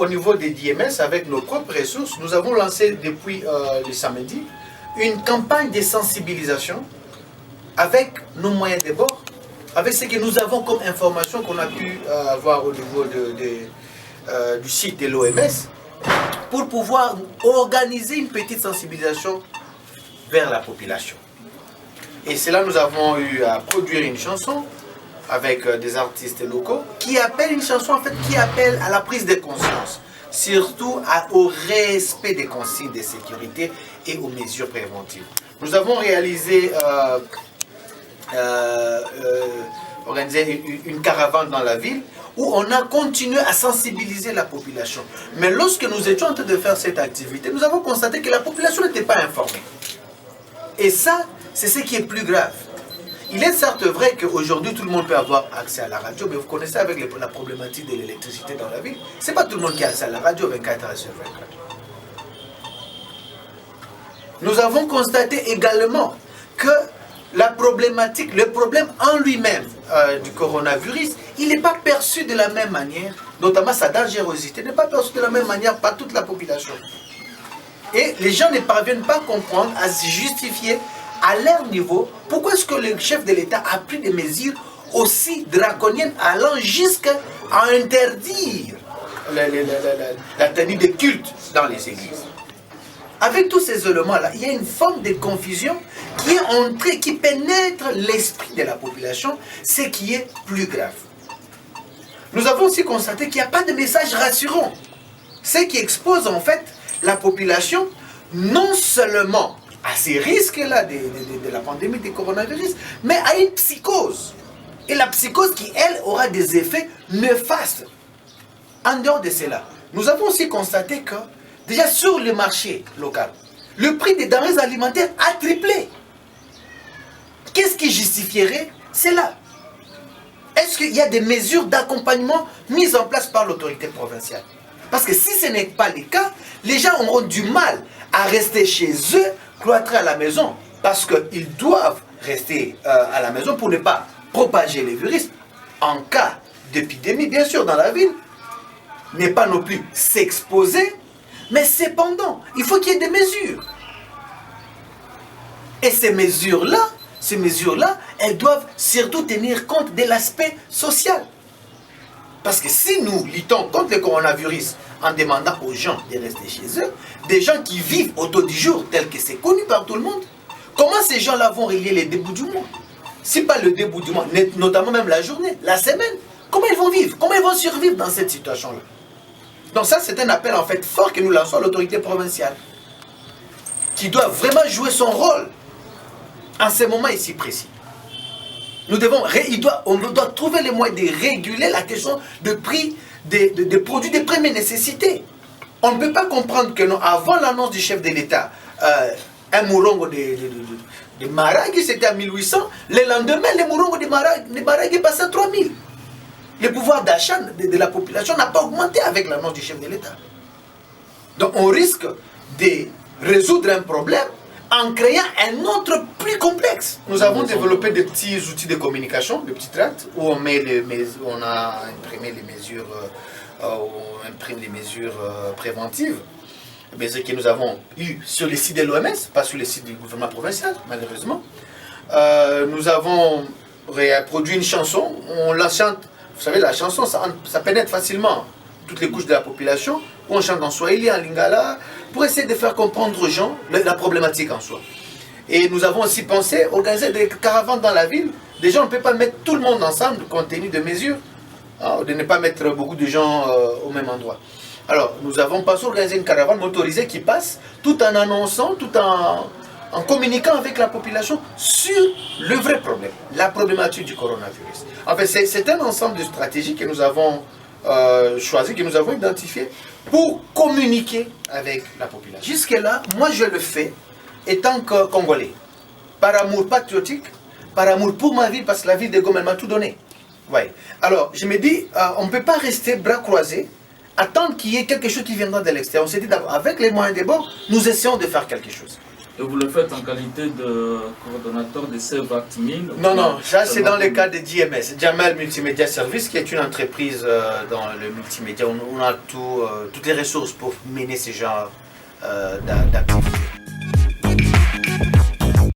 au niveau des DMS, avec nos propres ressources, nous avons lancé depuis le samedi une campagne de sensibilisation avec nos moyens de bord, avec ce que nous avons comme information qu'on a pu avoir au niveau du site de l'OMS, pour pouvoir organiser une petite sensibilisation vers la population. Et c'est là que nous avons eu à produire une chanson avec des artistes locaux qui appellent une chanson en fait qui appelle à la prise de conscience, surtout au respect des consignes de sécurité et aux mesures préventives. Nous avons réalisé organisé une caravane dans la ville où on a continué à sensibiliser la population. Mais lorsque nous étions en train de faire cette activité, nous avons constaté que la population n'était pas informée. Et ça, c'est ce qui est plus grave. Il est certes vrai qu'aujourd'hui, tout le monde peut avoir accès à la radio, mais vous connaissez avec la problématique de l'électricité dans la ville, c'est pas tout le monde qui a accès à la radio 24 heures sur 24. Nous avons constaté également que la problématique, le problème en lui-même du coronavirus, il n'est pas perçu de la même manière, notamment sa dangerosité, n'est pas perçu de la même manière par toute la population. Et les gens ne parviennent pas à comprendre, à se justifier à leur niveau, pourquoi est-ce que le chef de l'État a pris des mesures aussi draconiennes allant jusqu'à interdire la tenue de culte dans les églises. Avec tous ces éléments-là, il y a une forme de confusion qui est entrée, qui pénètre l'esprit de la population, ce qui est plus grave. Nous avons aussi constaté qu'il n'y a pas de message rassurant, ce qui expose en fait la population non seulement à ces risques-là de la pandémie du coronavirus, mais à une psychose. Et la psychose qui, elle, aura des effets néfastes. En dehors de cela, nous avons aussi constaté que, déjà sur le marché local, le prix des denrées alimentaires a triplé. Qu'est-ce qui justifierait cela? Est-ce qu'il y a des mesures d'accompagnement mises en place par l'autorité provinciale? Parce que si ce n'est pas le cas, les gens auront du mal à rester chez eux, cloîtrés à la maison, parce qu'ils doivent rester à la maison pour ne pas propager les virus. En cas d'épidémie, bien sûr, dans la ville, n'est pas non plus s'exposer, mais cependant, il faut qu'il y ait des mesures. Et ces mesures-là, elles doivent surtout tenir compte de l'aspect social. Parce que si nous luttons contre le coronavirus en demandant aux gens de rester chez eux, des gens qui vivent au taux du jour tel que c'est connu par tout le monde, comment ces gens-là vont relier les débuts du mois? Si pas le début du mois, notamment même la journée, la semaine, comment ils vont vivre? Comment ils vont survivre dans cette situation-là? Donc ça, c'est un appel en fait fort que nous lançons à l'autorité provinciale, qui doit vraiment jouer son rôle en ce moment ici précis. On doit trouver les moyens de réguler la question de prix des produits de première nécessité. On ne peut pas comprendre que non, avant l'annonce du chef de l'État, un mourongo de Maragui, c'était à 1800. Le lendemain, le mourongo de Maragui est passé à 3000. Le pouvoir d'achat de la population n'a pas augmenté avec l'annonce du chef de l'État. Donc on risque de résoudre un problème en créant un autre plus complexe. Nous avons développé des petits outils de communication, des petits tracts, où on a imprimé les mesures, on imprime les mesures préventives, mais ce que nous avons eu sur le site de l'OMS, pas sur le site du gouvernement provincial, malheureusement. Nous avons produit une chanson, on la chante, vous savez, la chanson, ça pénètre facilement toutes les couches de la population, où on chante en swahili, en lingala, pour essayer de faire comprendre aux gens la problématique en soi. Et nous avons aussi pensé organiser des caravanes dans la ville. Déjà, on ne peut pas mettre tout le monde ensemble compte tenu de mesures, de ne pas mettre beaucoup de gens au même endroit. Alors, nous avons pensé organiser une caravane motorisée qui passe, tout en annonçant, tout en communiquant avec la population sur le vrai problème, la problématique du coronavirus. En fait, c'est un ensemble de stratégies que nous avons choisi, que nous avons identifié pour communiquer avec la population. Jusque-là, moi je le fais étant que Congolais, par amour patriotique, par amour pour ma ville, parce que la ville de Goma elle m'a tout donné. Ouais. Alors, je me dis, on ne peut pas rester bras croisés, attendre qu'il y ait quelque chose qui viendra de l'extérieur. On s'est dit, avec les moyens des bords, nous essayons de faire quelque chose. Et vous le faites en qualité de coordonnateur de Save Act 1000? Non, non, ça c'est dans le cadre de JMS, Jamal Multimédia Service, qui est une entreprise dans le multimédia. On a toutes les ressources pour mener ce genre d'activités.